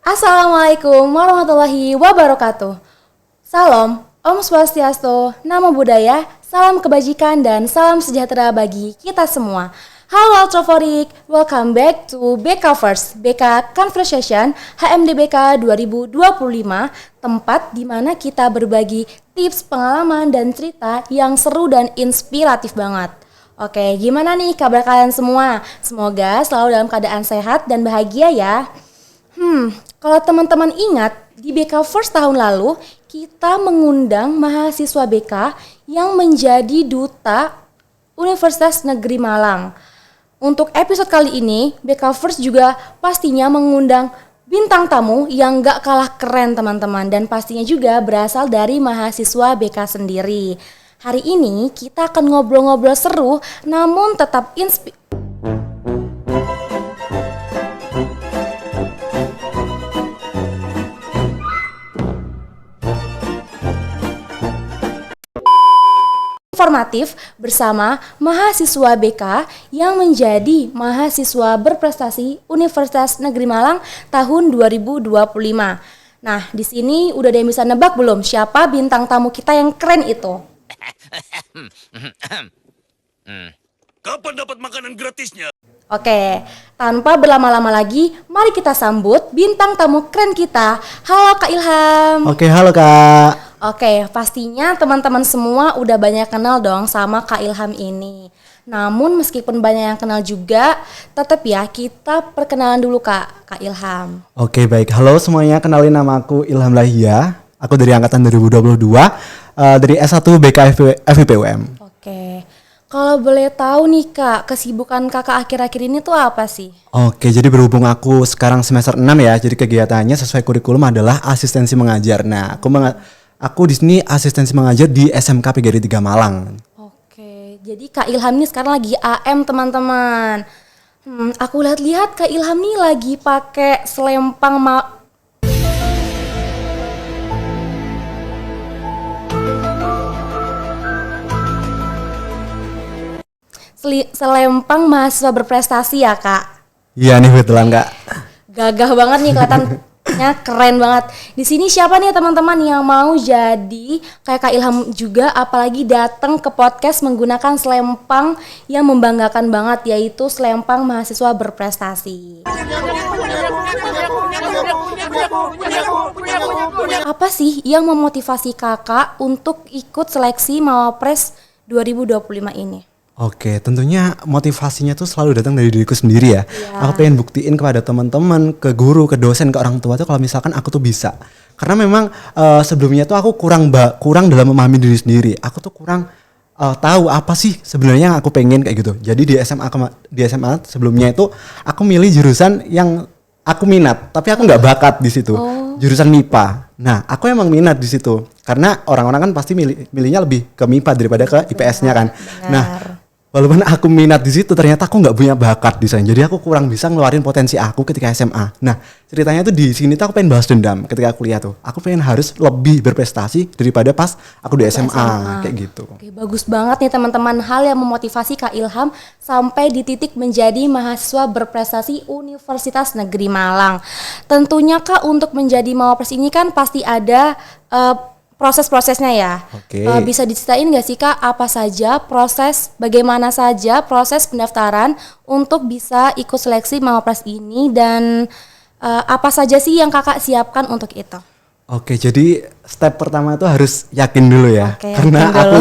Assalamualaikum warahmatullahi wabarakatuh. Salam, Om Swastiastu, Namo Buddhaya, salam kebajikan dan salam sejahtera bagi kita semua. Halo Ultravorik, welcome back to BK First, BK Conversation HMDBK 2025, tempat di mana kita berbagi tips, pengalaman, dan cerita yang seru dan inspiratif banget. Oke, gimana nih kabar kalian semua? Semoga selalu dalam keadaan sehat dan bahagia ya. Kalau teman-teman ingat, di BK First tahun lalu, kita mengundang mahasiswa BK yang menjadi duta Universitas Negeri Malang. Untuk episode kali ini, BK First juga pastinya mengundang bintang tamu yang gak kalah keren teman-teman. Dan pastinya juga berasal dari mahasiswa BK sendiri. Hari ini kita akan ngobrol-ngobrol seru, namun tetap informatif bersama mahasiswa BK yang menjadi mahasiswa berprestasi Universitas Negeri Malang tahun 2025. Nah, di sini udah ada yang bisa nebak belum siapa bintang tamu kita yang keren itu? Kapan dapat makanan gratisnya? Oke, tanpa berlama-lama lagi, mari kita sambut bintang tamu keren kita. Halo Kak Ilham. Oke, halo Kak. Oke, pastinya teman-teman semua udah banyak kenal dong sama Kak Ilham ini. Namun meskipun banyak yang kenal juga, tetap ya kita perkenalan dulu Kak Ilham. Oke, baik. Halo semuanya, kenalin nama aku Ilham Lahia. Aku dari angkatan 2022, dari S1 BK FIPUM. Oke, kalau boleh tahu nih Kak, kesibukan Kakak akhir-akhir ini tuh apa sih? Oke, jadi berhubung aku sekarang semester 6 ya, jadi kegiatannya sesuai kurikulum adalah asistensi mengajar. Nah, aku di sini asistensi mengajar di SMK PGRI 3 Malang. Oke, jadi Kak Ilham ini sekarang lagi AM teman-teman. Aku lihat-lihat Kak Ilham nih lagi pakai selempang selempang mahasiswa berprestasi ya Kak. Iya nih betulan Kak. Gagah banget nih kelihatannya, keren banget. Di sini siapa nih teman-teman yang mau jadi kayak Kak Ilham juga, apalagi datang ke podcast menggunakan selempang yang membanggakan banget, yaitu selempang mahasiswa berprestasi. Apa sih yang memotivasi Kakak untuk ikut seleksi Mawapres 2025 ini? Oke, tentunya motivasinya tuh selalu datang dari diriku sendiri ya. Aku pengen buktiin kepada teman-teman, ke guru, ke dosen, ke orang tua tuh kalau misalkan aku tuh bisa. Karena memang sebelumnya tuh aku kurang dalam memahami diri sendiri. Aku tuh kurang tahu apa sih sebenarnya yang aku pengen kayak gitu. Jadi di SMA sebelumnya itu aku milih jurusan yang aku minat, tapi aku nggak bakat di situ. Jurusan MIPA. Nah, aku emang minat di situ. Karena orang-orang kan pasti milihnya lebih ke MIPA daripada ke IPS-nya kan. Benar. Nah, walaupun aku minat di situ, ternyata aku nggak punya bakat desain. Jadi aku kurang bisa ngeluarin potensi aku ketika SMA. Nah, ceritanya tuh di sini tuh aku pengen balas dendam ketika kuliah tuh. Aku pengen harus lebih berprestasi daripada pas aku di SMA kayak gitu. Oke, bagus banget nih teman-teman, hal yang memotivasi Kak Ilham sampai di titik menjadi mahasiswa berprestasi Universitas Negeri Malang. Tentunya Kak, untuk menjadi Mawapres ini kan pasti ada proses-prosesnya ya. Oke. Bisa diceritain nggak sih Kak, bagaimana saja proses pendaftaran untuk bisa ikut seleksi Mawapres ini, dan apa saja sih yang Kakak siapkan untuk itu? Oke, jadi step pertama itu harus yakin dulu ya. Oke, karena yakin dulu. aku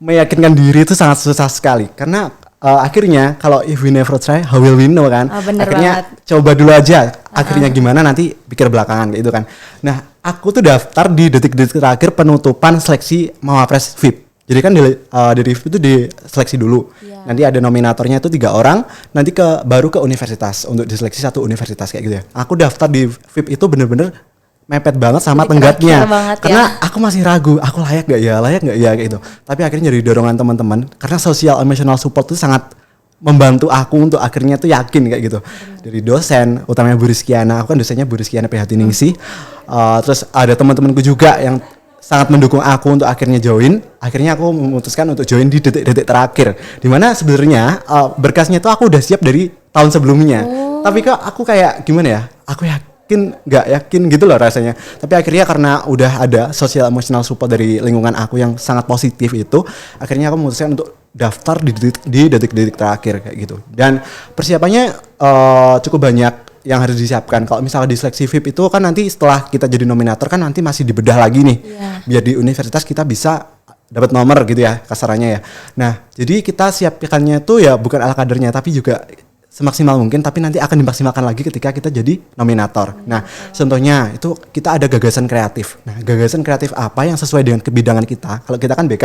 meyakinkan diri itu sangat susah sekali. Karena akhirnya kalau if we never try, how will we know kan? Bener Akhirnya banget. coba dulu aja. Akhirnya gimana nanti pikir belakangan gitu kan. Nah, aku tuh daftar di detik-detik terakhir penutupan seleksi Mawapres VIP. Jadi kan dari VIP itu diseleksi dulu. Iya. Nanti ada nominatornya itu 3 orang, nanti baru ke universitas untuk diseleksi satu universitas kayak gitu ya. Aku daftar di VIP itu bener-bener mepet banget sama Jadi tenggatnya. terakhir banget ya. Karena aku masih ragu, aku layak gak ya kayak gitu. Tapi akhirnya dari dorongan teman-teman, karena social emotional support itu sangat membantu aku untuk akhirnya tuh yakin kayak gitu. Dari dosen, utamanya Bu Rizkiana, aku kan dosennya Bu Rizkiana PH Ningsih. Terus ada teman-temanku juga yang sangat mendukung aku untuk akhirnya join. Akhirnya aku memutuskan untuk join di detik-detik terakhir. Dimana sebenarnya berkasnya itu aku udah siap dari tahun sebelumnya. Tapi kok aku kayak gimana ya? Aku yakin nggak yakin gitu loh rasanya. Tapi akhirnya karena udah ada social emotional support dari lingkungan aku yang sangat positif itu, akhirnya aku memutuskan untuk daftar di detik-detik terakhir kayak gitu. Dan persiapannya cukup banyak yang harus disiapkan. Kalau misalnya di seleksi VIP itu kan nanti setelah kita jadi nominator kan nanti masih dibedah lagi nih. Biar di universitas kita bisa dapat nomor gitu ya kasarannya ya. Nah, jadi kita siapkannya tuh ya bukan ala kadernya tapi juga semaksimal mungkin, tapi nanti akan dimaksimalkan lagi ketika kita jadi nominator. Nah, contohnya itu kita ada gagasan kreatif. Nah, gagasan kreatif apa yang sesuai dengan kebidangan kita? Kalau kita kan BK.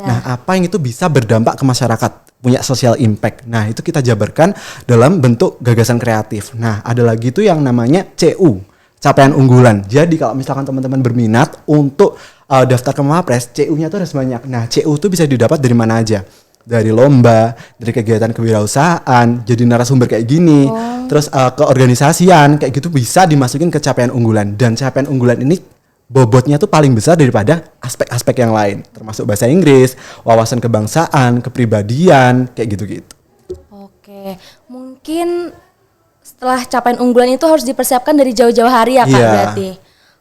Nah, apa yang itu bisa berdampak ke masyarakat, punya social impact. Nah, itu kita jabarkan dalam bentuk gagasan kreatif. Nah, ada lagi itu yang namanya CU, capaian unggulan. Jadi kalau misalkan teman-teman berminat untuk daftar ke Mawapres, CU-nya tuh harus banyak. Nah, CU itu bisa didapat dari mana aja? Dari lomba, dari kegiatan kewirausahaan, jadi narasumber kayak gini, terus keorganisasian kayak gitu bisa dimasukin ke capaian unggulan. Dan capaian unggulan ini bobotnya tuh paling besar daripada aspek-aspek yang lain, termasuk bahasa Inggris, wawasan kebangsaan, kepribadian, kayak gitu-gitu. Oke, mungkin setelah capaian unggulan itu harus dipersiapkan dari jauh-jauh hari ya Kak berarti.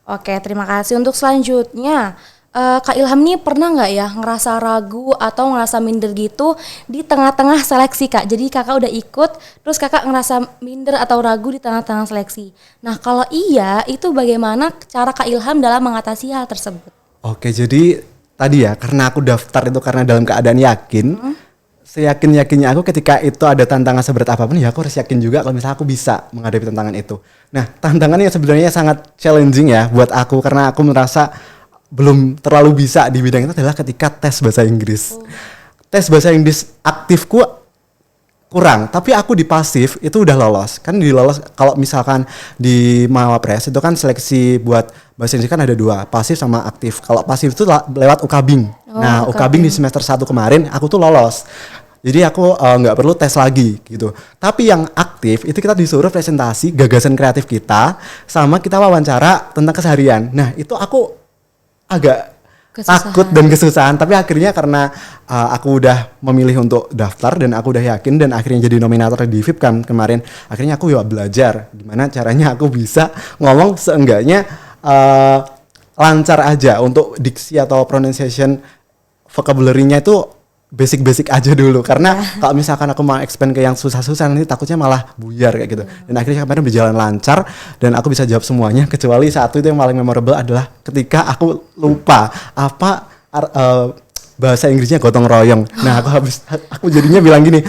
Oke, terima kasih. Untuk selanjutnya, Kak Ilham nih pernah nggak ya ngerasa ragu atau ngerasa minder gitu di tengah-tengah seleksi Kak? Jadi kakak udah ikut, terus kakak ngerasa minder atau ragu di tengah-tengah seleksi. Nah kalau iya, itu bagaimana cara Kak Ilham dalam mengatasi hal tersebut? Oke, jadi tadi ya karena aku daftar itu karena dalam keadaan yakin, seyakin-yakinnya aku ketika itu ada tantangan seberat apapun ya aku harus yakin juga kalau misalnya aku bisa menghadapi tantangan itu. Nah tantangannya sebenarnya sangat challenging ya buat aku karena aku merasa belum terlalu bisa di bidang itu adalah ketika tes bahasa Inggris. Tes bahasa Inggris aktifku kurang, tapi aku di pasif itu udah lolos. Kan di lolos kalau misalkan di Mawapres itu kan seleksi buat bahasa Inggris kan ada dua, pasif sama aktif. Kalau pasif itu lewat UKBIM. Nah, UKBIM di semester 1 kemarin aku tuh lolos. Jadi aku nggak perlu tes lagi gitu. Tapi yang aktif itu kita disuruh presentasi gagasan kreatif kita sama kita wawancara tentang keseharian. Nah, itu aku agak takut dan kesusahan, tapi akhirnya karena aku udah memilih untuk daftar dan aku udah yakin dan akhirnya jadi nominator di VIP kan kemarin, akhirnya aku ya belajar gimana caranya aku bisa ngomong seenggaknya lancar aja untuk diksi atau pronunciation vocabulary-nya itu basic-basic aja dulu karena kalau misalkan aku mau expand ke yang susah-susah nanti takutnya malah buyar kayak gitu. Dan akhirnya kemarin berjalan lancar dan aku bisa jawab semuanya kecuali satu itu yang paling memorable adalah ketika aku lupa apa bahasa Inggrisnya gotong royong. Nah, aku jadinya bilang gini,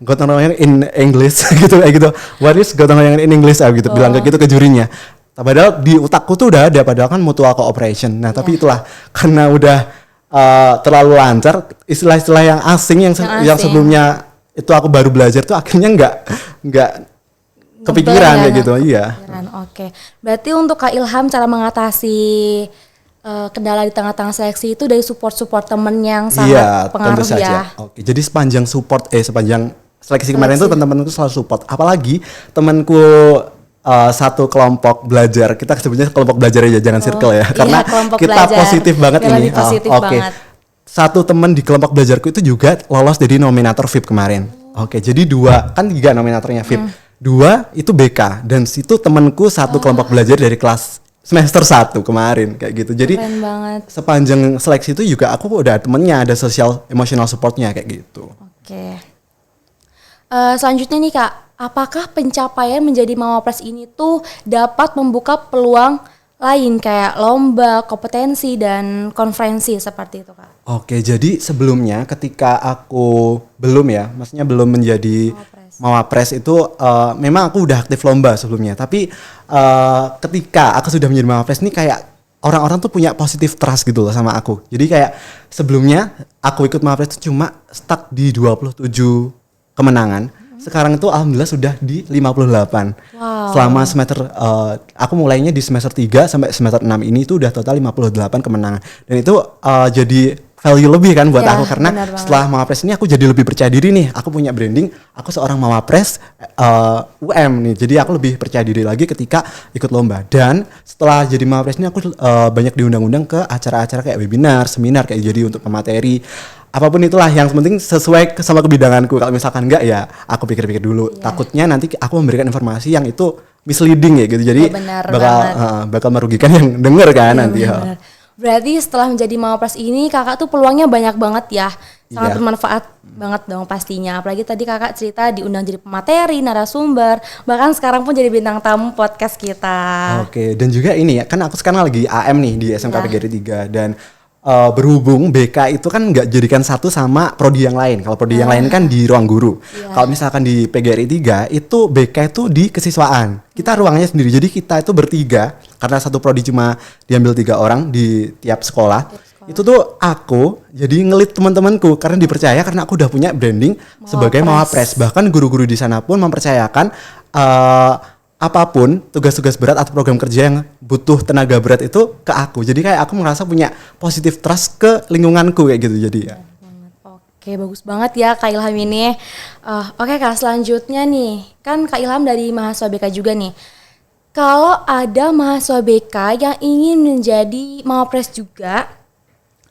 gotong royong in English gitu kayak gitu. What is gotong royong in English gitu bilang kayak gitu ke jurinya. Padahal di otakku tuh udah ada padahal kan mutual cooperation. Nah, tapi itulah karena udah terlalu lancar istilah-istilah yang asing yang sebelumnya itu aku baru belajar tuh akhirnya nggak kepikiran kayak gitu. Iya. Oke. Berarti untuk Kak Ilham cara mengatasi kendala di tengah-tengah seleksi itu dari support temen yang sangat pengaruh tentu saja. Oke. Jadi sepanjang seleksi kemarin itu teman-teman itu selalu support. Apalagi temanku satu kelompok belajar, kita sebutnya kelompok belajar aja jangan circle ya, karena kita belajar. Positif banget ini. Oke. Satu teman di kelompok belajarku itu juga lolos jadi nominator VIP kemarin. Oke, jadi 2 kan 3 nominatornya VIP. 2 itu BK dan situ temanku satu kelompok belajar dari kelas semester 1 kemarin kayak gitu. Jadi sepanjang seleksi itu juga aku udah temennya, ada social emotional supportnya kayak gitu. Oke. Selanjutnya nih Kak, apakah pencapaian menjadi Mawapres ini tuh dapat membuka peluang lain kayak lomba, kompetensi, dan konferensi seperti itu Kak? Oke, jadi sebelumnya ketika aku maksudnya belum menjadi Mawapres itu memang aku udah aktif lomba sebelumnya. Tapi ketika aku sudah menjadi Mawapres ini kayak orang-orang tuh punya positive trust gitu loh sama aku. Jadi kayak sebelumnya aku ikut Mawapres itu cuma stuck di 27 kemenangan. Sekarang itu alhamdulillah sudah di 58. Selama semester aku mulainya di semester 3 sampai semester 6 ini itu udah total 58 kemenangan. Dan itu jadi value lebih kan buat aku karena setelah Mawapres ini aku jadi lebih percaya diri nih. Aku punya branding, aku seorang Mawapres UM nih. Jadi aku lebih percaya diri lagi ketika ikut lomba. Dan setelah jadi Mawapres ini aku banyak diundang-undang ke acara-acara kayak webinar, seminar kayak jadi untuk pemateri. Apapun itulah yang penting sesuai sama kebidanganku. Kalau misalkan enggak ya aku pikir-pikir dulu. Takutnya nanti aku memberikan informasi yang itu misleading ya gitu. Jadi benar bakal merugikan yang denger kan nanti. Benar. Berarti setelah menjadi Mawapres ini kakak tuh peluangnya banyak banget ya. Sangat bermanfaat banget dong pastinya. Apalagi tadi kakak cerita diundang jadi pemateri, narasumber, bahkan sekarang pun jadi bintang tamu podcast kita. Oke, dan juga ini ya, kan aku sekarang lagi AM nih di SMK PGRI 3 dan berhubung BK itu kan nggak jadikan satu sama prodi yang lain. Kalau prodi yang lain kan di ruang guru. Kalau misalkan di PGRI 3 itu BK itu di kesiswaan. Kita ruangnya sendiri. Jadi kita itu bertiga karena satu prodi cuma diambil 3 orang di tiap sekolah. Itu tuh aku jadi ngelit teman-temanku karena dipercaya karena aku udah punya branding sebagai Mawapres. Bahkan guru-guru di sana pun mempercayakan apapun tugas-tugas berat atau program kerja yang butuh tenaga berat itu ke aku. Jadi kayak aku merasa punya positive trust ke lingkunganku kayak gitu jadi ya. Oke, bagus banget ya Kak Ilham ini. Oke Kak, selanjutnya nih, kan Kak Ilham dari mahasiswa BK juga nih. Kalau ada mahasiswa BK yang ingin menjadi Mawapres juga,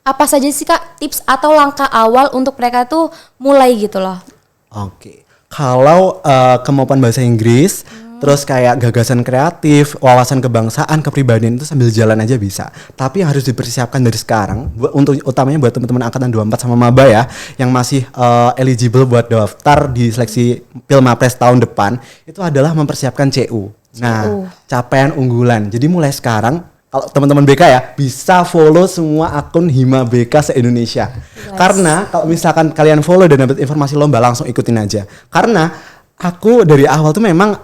apa saja sih Kak tips atau langkah awal untuk mereka tuh mulai gitu loh? Oke. Kalau kemampuan bahasa Inggris, terus kayak gagasan kreatif, wawasan kebangsaan, kepribadian itu sambil jalan aja bisa. Tapi yang harus dipersiapkan dari sekarang, untuk utamanya buat teman-teman angkatan 24 sama maba ya, yang masih eligible buat daftar di seleksi Pilmapres tahun depan, itu adalah mempersiapkan CU. Nah, capaian unggulan. Jadi mulai sekarang, kalau teman-teman BK ya, bisa follow semua akun Hima BK se-Indonesia. Karena kalau misalkan kalian follow dan dapat informasi lomba, langsung ikutin aja. Karena aku dari awal tuh memang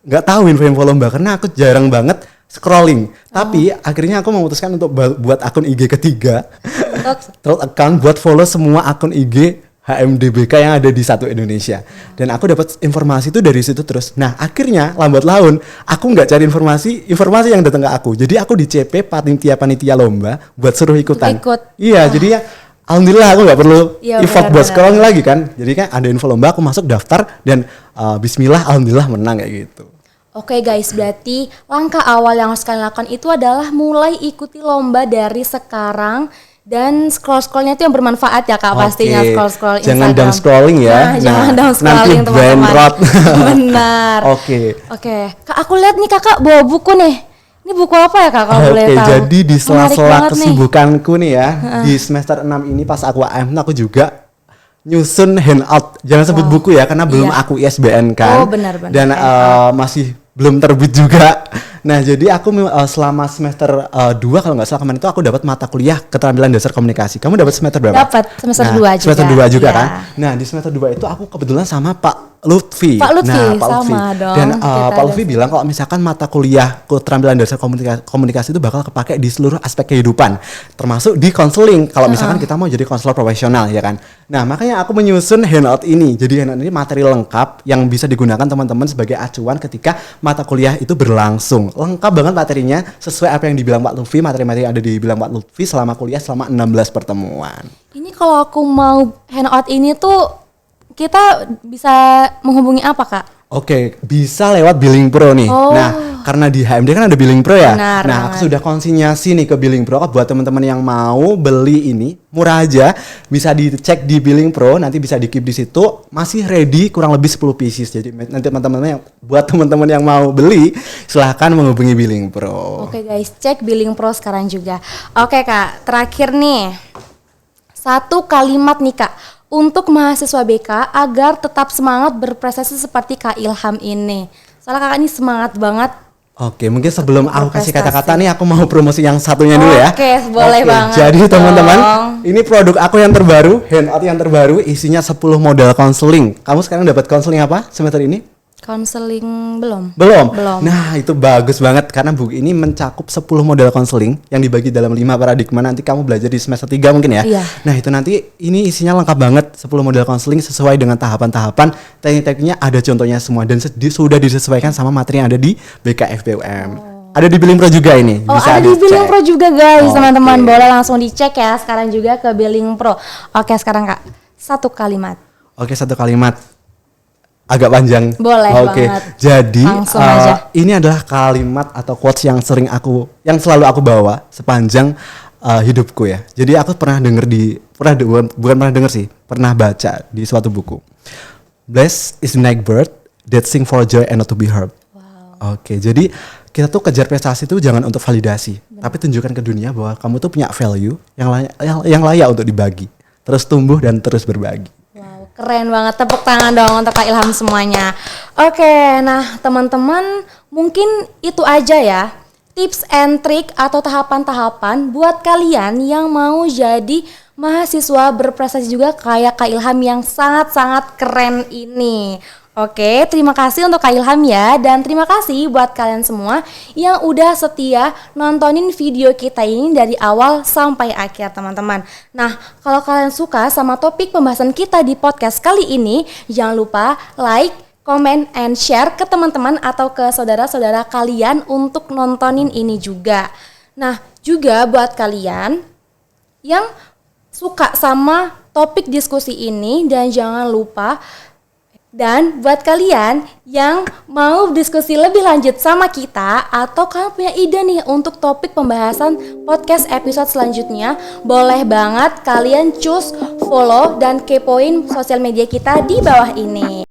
nggak tahu info lomba karena aku jarang banget scrolling. Tapi akhirnya aku memutuskan untuk buat akun IG ketiga, third account buat follow semua akun IG HMDBK yang ada di satu Indonesia. Dan aku dapat informasi itu dari situ terus. Nah akhirnya lambat laun aku nggak cari informasi yang datang ke aku. Jadi aku di CP panitia lomba buat suruh ikutan. Iya jadi ya. Alhamdulillah aku nggak perlu effort buat scrolling lagi kan. Jadi kan ada info lomba aku masuk daftar dan bismillah alhamdulillah menang kayak gitu. Oke guys, berarti langkah awal yang harus kalian lakukan itu adalah mulai ikuti lomba dari sekarang dan scroll-scrollnya itu yang bermanfaat ya Kak pastinya scroll Instagram. Jangan down scrolling ya. Jangan down scrolling nanti teman-teman. Benar. Oke. Kak aku lihat nih Kakak bawa buku nih. Ini buku apa ya Kak kalau boleh tahu? Jadi di sela-sela kesibukanku nih ya, di semester 6 ini pas aku AM aku juga nyusun handout. Jangan sebut buku ya karena belum aku ISBN kan. Benar. Dan masih belum terbit juga. Nah jadi aku selama semester 2 kalau nggak salah kemarin itu aku dapat mata kuliah keterampilan dasar komunikasi. Kamu dapat semester berapa? Dapat semester 2 juga. Semester 2 juga kan. Nah di semester 2 itu aku kebetulan sama Pak Lutfi. Pak Lutfi sama dong. Dan Pak Lutfi bilang kalau misalkan mata kuliah keterampilan dasar komunikasi itu bakal kepake di seluruh aspek kehidupan, termasuk di konseling. Kalau misalkan kita mau jadi konselor profesional ya kan. Nah makanya aku menyusun handout ini. Jadi handout ini materi lengkap yang bisa digunakan teman-teman sebagai acuan ketika mata kuliah itu berlangsung. Lengkap banget materinya sesuai apa yang dibilang Pak Lutfi, materi-materi yang ada dibilang Pak Lutfi selama kuliah selama 16 pertemuan. Ini kalau aku mau handout ini tuh kita bisa menghubungi apa Kak? Oke, bisa lewat Billing Pro nih. Nah, karena di HMD kan ada Billing Pro ya. Nah, aku sudah konsinyasi nih ke Billing Pro buat teman-teman yang mau beli ini murah aja, bisa dicek di Billing Pro, nanti bisa di keep di situ. Masih ready kurang lebih 10 pieces. Jadi nanti buat teman-teman yang mau beli, silahkan menghubungi Billing Pro. Oke guys, cek Billing Pro sekarang juga. Oke Kak, terakhir nih. Satu kalimat nih Kak untuk mahasiswa BK agar tetap semangat berprestasi seperti Kak Ilham ini. Soalnya Kakak ini semangat banget. Oke, mungkin sebelum aku kasih kata-kata nih aku mau promosi yang satunya dulu ya. Oke, boleh banget. Jadi teman-teman, ini produk aku yang terbaru, handout yang terbaru, isinya 10 model konseling. Kamu sekarang dapat konseling apa semester ini? Konseling belum. Nah itu bagus banget karena buku ini mencakup 10 model konseling yang dibagi dalam 5 paradigma. Nanti kamu belajar di semester 3 mungkin ya. Nah itu nanti ini isinya lengkap banget, 10 model konseling sesuai dengan tahapan-tahapan. Teknik-tekniknya ada contohnya semua dan sudah disesuaikan sama materi yang ada di BKFBUM. Ada di Billing Pro juga ini. Bisa ada di Billing Pro juga guys, teman-teman. Boleh langsung dicek ya sekarang juga ke Billing Pro. Oke, sekarang Kak, satu kalimat. Oke, satu kalimat. Agak panjang. Boleh banget. Jadi ini adalah kalimat atau quotes yang selalu aku bawa sepanjang hidupku ya. Jadi aku pernah baca di suatu buku. Blessed is the night bird that sing for joy and not to be heard. Oke, jadi kita tuh kejar prestasi tuh jangan untuk validasi, tapi tunjukkan ke dunia bahwa kamu tuh punya value yang layak untuk dibagi. Terus tumbuh dan terus berbagi. Wow, keren banget. Tepuk tangan dong untuk Kak Ilham semuanya. Oke, nah teman-teman mungkin itu aja ya. Tips and trick atau tahapan-tahapan buat kalian yang mau jadi mahasiswa berprestasi juga kayak Kak Ilham yang sangat-sangat keren ini. Oke, terima kasih untuk Kak Ilham ya, dan terima kasih buat kalian semua yang udah setia nontonin video kita ini dari awal sampai akhir teman-teman. Nah, kalau kalian suka sama topik pembahasan kita di podcast kali ini, jangan lupa like, comment, and share ke teman-teman atau ke saudara-saudara kalian untuk nontonin ini juga. Nah, juga buat kalian yang suka sama topik diskusi ini dan buat kalian yang mau diskusi lebih lanjut sama kita atau kalian punya ide nih untuk topik pembahasan podcast episode selanjutnya, boleh banget kalian choose follow dan kepoin sosial media kita di bawah ini.